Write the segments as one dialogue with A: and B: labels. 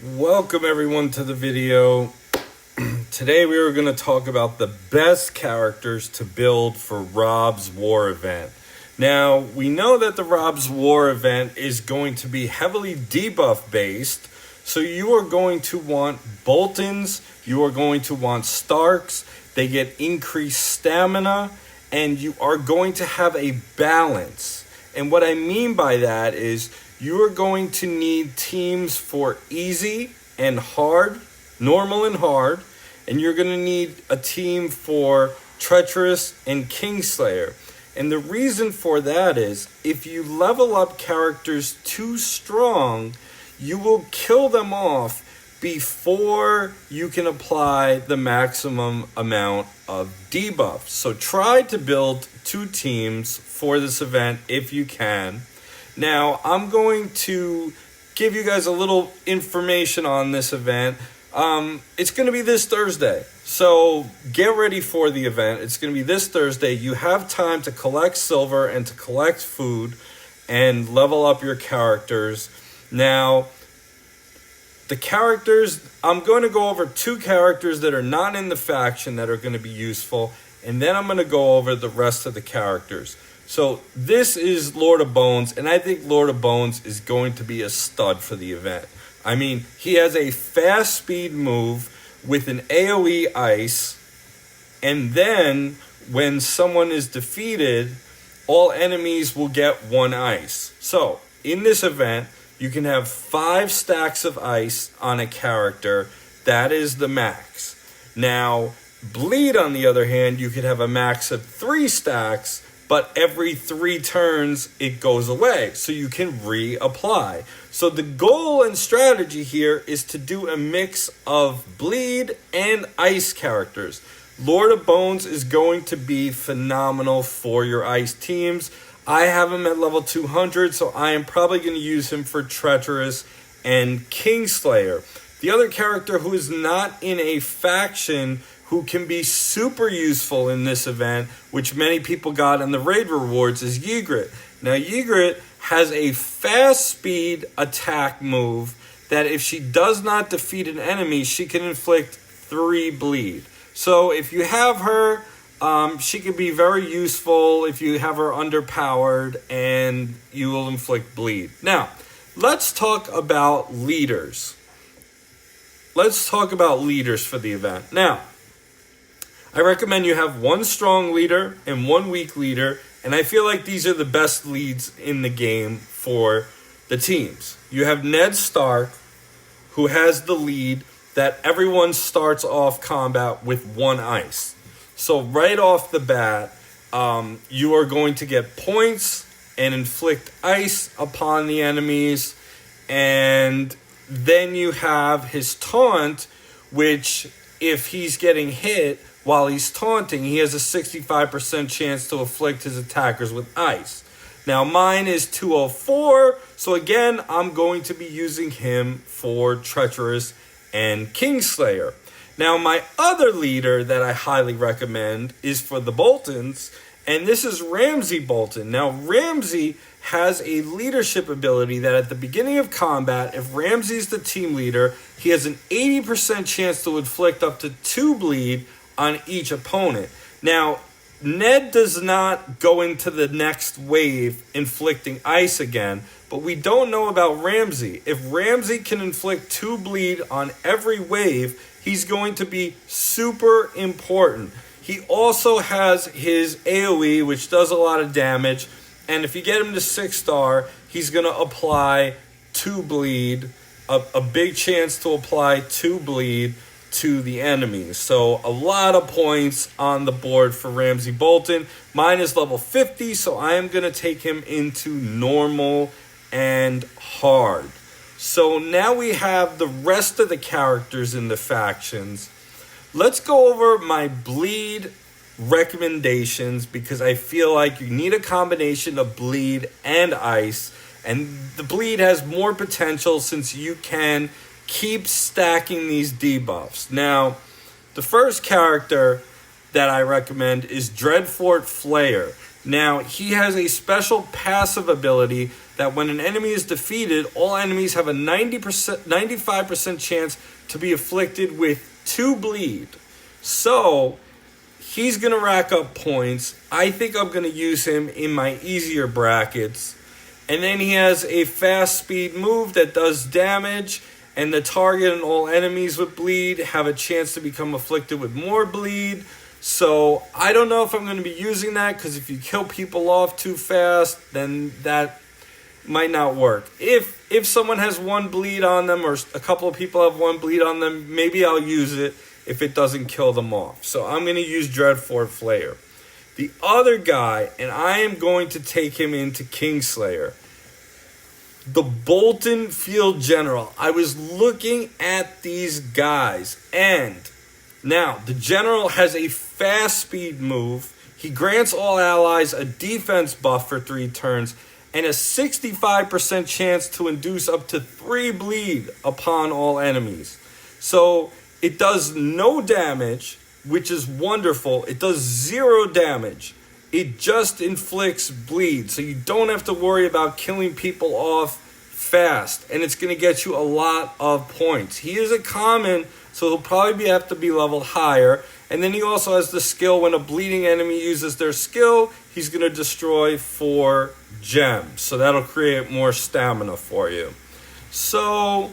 A: Welcome everyone to the video. Today we are going to talk about the best characters to build for ROBB's War event. Now, we know that the ROBB's War event is going to be heavily debuff based, so you are going to want Boltons, you are going to want Starks, they get increased stamina, and you are going to have a balance. And what I mean by that is you are going to need teams for easy and hard, normal and hard, and you're going to need a team for treacherous and Kingslayer. And the reason for that is if you level up characters too strong, you will kill them off before you can apply the maximum amount of debuffs. So try to build two teams for this event if you can. Now, I'm going to give you guys a little information on this event. It's going to be this Thursday, so get ready for the event. It's going to be this Thursday. You have time to collect silver and to collect food and level up your characters. Now, the characters, I'm going to go over two characters that are not in the faction that are going to be useful, and then I'm going to go over the rest of the characters. So this is Lord of Bones, and I think Lord of Bones is going to be a stud for the event. I mean, he has a fast speed move with an AoE ice, and then when someone is defeated, all enemies will get one ice. So in this event, you can have 5 stacks of ice on a character. That is the max. Now, Bleed, on the other hand, you could have a max of 3 stacks, but every 3 turns, it goes away, so you can reapply. So the goal and strategy here is to do a mix of Bleed and Ice characters. Lord of Bones is going to be phenomenal for your Ice teams. I have him at level 200, so I am probably going to use him for Treacherous and Kingslayer. The other character who is not in a faction who can be super useful in this event, which many people got in the raid rewards, is Ygritte. Now, Ygritte has a fast speed attack move that if she does not defeat an enemy, she can inflict 3 bleed. So if you have her, she can be very useful if you have her underpowered, and you will inflict bleed. Now, let's talk about leaders. Let's talk about leaders for the event. Now, I recommend you have 1 strong leader and 1 weak leader, and I feel like these are the best leads in the game for the teams. You have Ned Stark, who has the lead that everyone starts off combat with 1 ice. So right off the bat, you are going to get points and inflict ice upon the enemies, and then you have his taunt, which if he's getting hit while he's taunting, he has a 65% chance to afflict his attackers with ice. Now, mine is 204, so again, I'm going to be using him for Treacherous and Kingslayer. Now, my other leader that I highly recommend is for the Boltons, and this is Ramsay Bolton. Now, Ramsay has a leadership ability that at the beginning of combat, if Ramsay's the team leader, he has an 80% chance to inflict up to 2 bleed on each opponent. Now, Ned does not go into the next wave inflicting ice again, but we don't know about Ramsay. If Ramsay can inflict 2 bleed on every wave, he's going to be super important. He also has his AoE, which does a lot of damage, and if you get him to 6-star, he's going to apply 2 bleed, a big chance to apply 2 bleed to the enemies. So a lot of points on the board for Ramsay Bolton. Mine is level 50, so I am going to take him into normal and hard. So now we have the rest of the characters in the factions. Let's go over my bleed recommendations, because I feel like you need a combination of bleed and ice, and the bleed has more potential since you can keep stacking these debuffs. Now, the first character that I recommend is Dreadfort Flayer. Now, he has a special passive ability that when an enemy is defeated, all enemies have a 95% chance to be afflicted with 2 bleed. So he's going to rack up points. I think I'm going to use him in my easier brackets. And then he has a fast speed move that does damage, and the target and all enemies with bleed have a chance to become afflicted with more bleed. So I don't know if I'm going to be using that, because if you kill people off too fast, then that might not work. If someone has 1 bleed on them, or a couple of people have 1 bleed on them, maybe I'll use it if it doesn't kill them off. So I'm going to use Dreadfort Flayer. The other guy, and I am going to take him into Kingslayer, the Bolton Field General. I was looking at these guys, and now the General has a fast speed move. He grants all allies a defense buff for 3 turns, and a 65% chance to induce up to 3 bleed upon all enemies. So it does no damage, which is wonderful. It does 0 damage. It just inflicts bleed, so you don't have to worry about killing people off fast, and it's going to get you a lot of points. He is a common, so he'll probably have to be leveled higher. And then he also has the skill, when a bleeding enemy uses their skill, he's going to destroy 4 gems. So that'll create more stamina for you. So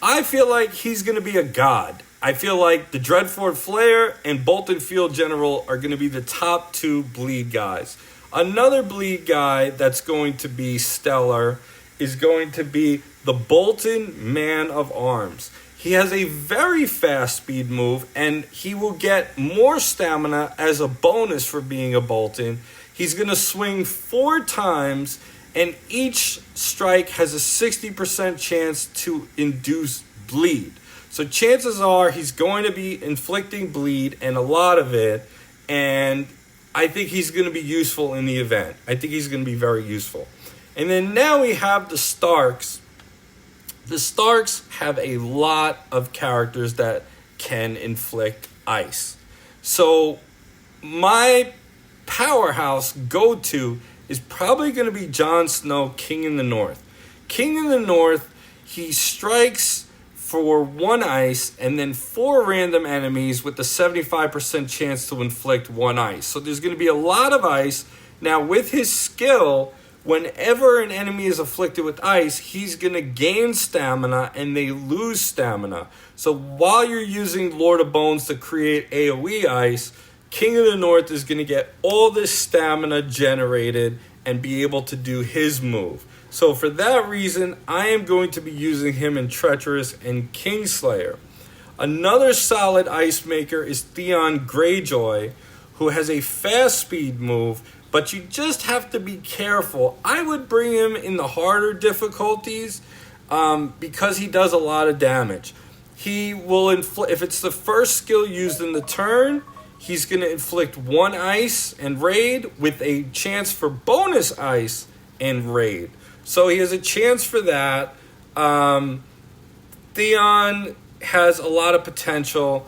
A: I feel like he's going to be a god. I feel like the Dreadfort Flayer and Bolton Field General are going to be the top 2 bleed guys. Another bleed guy that's going to be stellar is going to be the Bolton Man of Arms. He has a very fast speed move, and he will get more stamina as a bonus for being a Bolton. He's going to swing 4 times, and each strike has a 60% chance to induce bleed. So chances are he's going to be inflicting bleed, and a lot of it, and I think he's going to be useful in the event. I think he's going to be very useful. And then now we have the Starks. The Starks have a lot of characters that can inflict ice. So my powerhouse go-to is probably going to be Jon Snow, King in the North. King in the North, he strikes for 1 ice and then 4 random enemies with a 75% chance to inflict 1 ice. So there's going to be a lot of ice. Now with his skill, whenever an enemy is afflicted with ice, he's going to gain stamina and they lose stamina. So while you're using Lord of Bones to create AoE ice, King of the North is going to get all this stamina generated and be able to do his move. So for that reason, I am going to be using him in Treacherous and Kingslayer. Another solid ice maker is Theon Greyjoy, who has a fast speed move, but you just have to be careful. I would bring him in the harder difficulties because he does a lot of damage. He will if it's the first skill used in the turn, he's going to inflict 1 ice and raid with a chance for bonus ice and raid. So he has a chance for that. Theon has a lot of potential.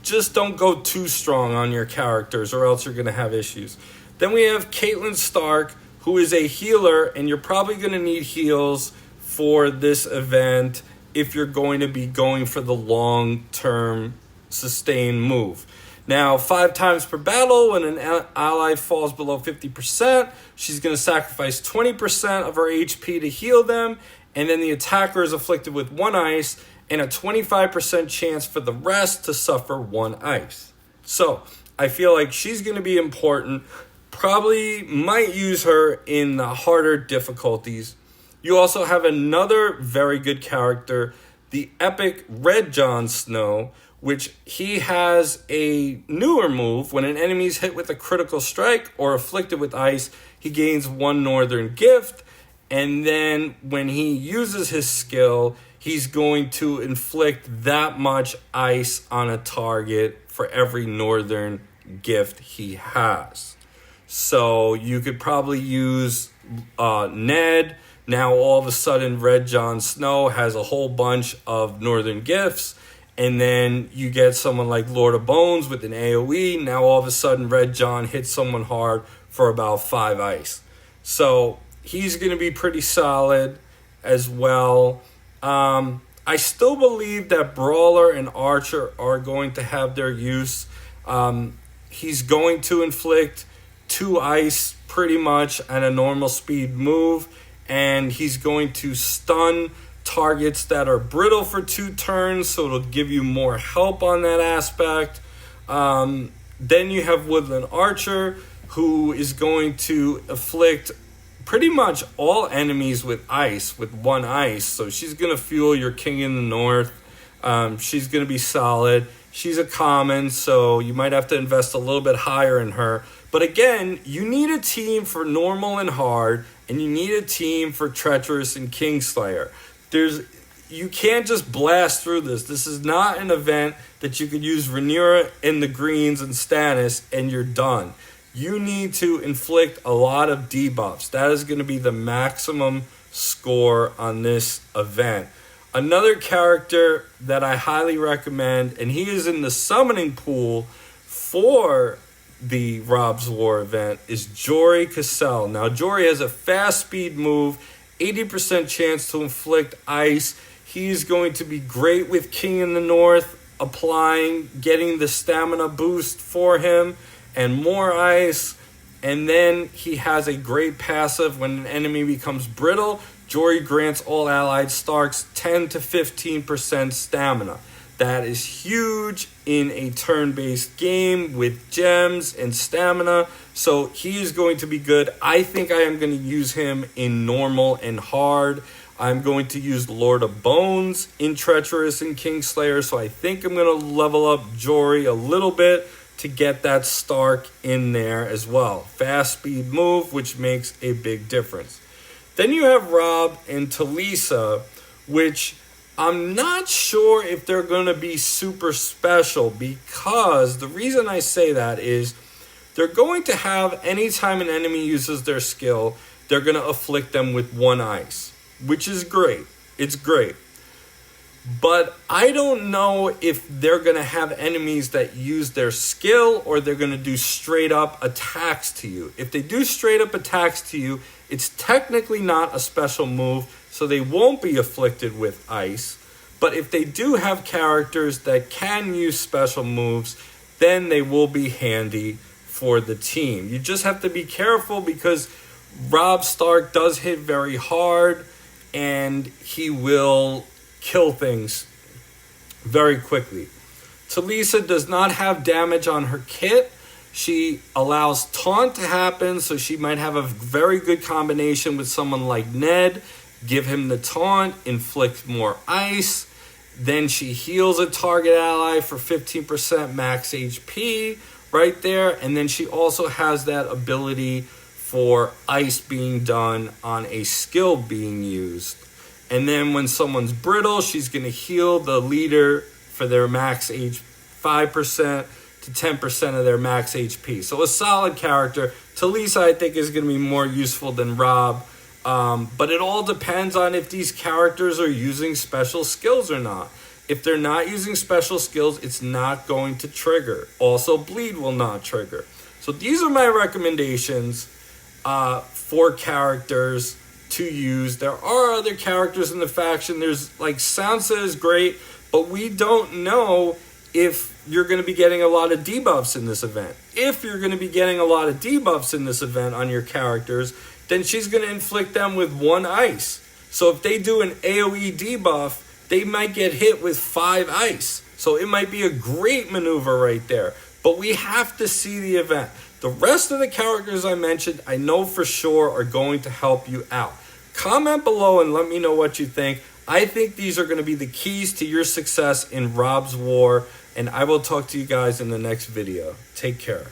A: Just don't go too strong on your characters or else you're going to have issues. Then we have Catelyn Stark, who is a healer, and you're probably going to need heals for this event if you're going to be going for the long-term sustained move. Now, 5 times per battle, when an ally falls below 50%, she's going to sacrifice 20% of her HP to heal them, and then the attacker is afflicted with 1 ice, and a 25% chance for the rest to suffer 1 ice. So, I feel like she's going to be important. Probably might use her in the harder difficulties. You also have another very good character, the epic Red Jon Snow, which he has a newer move. When an enemy is hit with a critical strike or afflicted with ice, he gains 1 northern gift. And then when he uses his skill, he's going to inflict that much ice on a target for every northern gift he has. So you could probably use Ned. Now all of a sudden Red Jon Snow has a whole bunch of northern gifts. And then you get someone like Lord of Bones with an AoE. Now all of a sudden Red Jon hits someone hard for about 5 ice. So he's going to be pretty solid as well. I still believe that Brawler and Archer are going to have their use. He's going to inflict 2 ice pretty much at a normal speed move, and he's going to stun targets that are brittle for 2 turns, so it'll give you more help on that aspect. Then you have Woodland Archer, who is going to afflict pretty much all enemies with ice, with 1 ice. So she's going to fuel your King in the North. She's going to be solid. She's a common, so you might have to invest a little bit higher in her. But again, you need a team for normal and hard, and you need a team for treacherous and Kingslayer. You can't just blast through this. This is not an event that you could use Rhaenyra in the greens and Stannis and you're done. You need to inflict a lot of debuffs. That is going to be the maximum score on this event. Another character that I highly recommend, and he is in the summoning pool for the Robb's War event, is Jory Cassell. Now, Jory has a fast speed move, 80% chance to inflict ice. He's going to be great with King in the North, getting the stamina boost for him and more ice. And then he has a great passive when an enemy becomes brittle. Jory grants all allied Starks 10 to 15% stamina. That is huge in a turn-based game with gems and stamina. So he is going to be good. I think I am going to use him in normal and hard. I'm going to use Lord of Bones in Treacherous and Kingslayer. So I think I'm going to level up Jory a little bit to get that Stark in there as well. Fast speed move, which makes a big difference. Then you have Robb and Talisa, which I'm not sure if they're going to be super special, because the reason I say that is they're going to have, anytime an enemy uses their skill, they're going to afflict them with 1 ice, which is great. It's great. But I don't know if they're going to have enemies that use their skill or they're going to do straight up attacks to you. If they do straight up attacks to you, it's technically not a special move, so they won't be afflicted with ice. But if they do have characters that can use special moves, then they will be handy for the team. You just have to be careful because Robb Stark does hit very hard and he will kill things very quickly. Talisa does not have damage on her kit. She allows taunt to happen, so she might have a very good combination with someone like Ned. Give him the taunt, inflict more ice. Then she heals a target ally for 15% max HP right there. And then she also has that ability for ice being done on a skill being used. And then when someone's brittle, she's going to heal the leader for their max H 5% to 10% of their max HP. So a solid character. Talisa, I think, is going to be more useful than Robb. But it all depends on if these characters are using special skills or not. If they're not using special skills, it's not going to trigger. Also, bleed will not trigger. So these are my recommendations for characters to use. There are other characters in the faction. There's like Sansa is great, but we don't know if you're going to be getting a lot of debuffs in this event. If you're going to be getting a lot of debuffs in this event on your characters, then she's going to inflict them with 1 ice. So if they do an AoE debuff, they might get hit with 5 ice. So it might be a great maneuver right there. But we have to see the event. The rest of the characters I mentioned, I know for sure are going to help you out. Comment below and let me know what you think. I think these are going to be the keys to your success in Robb's War. And I will talk to you guys in the next video. Take care.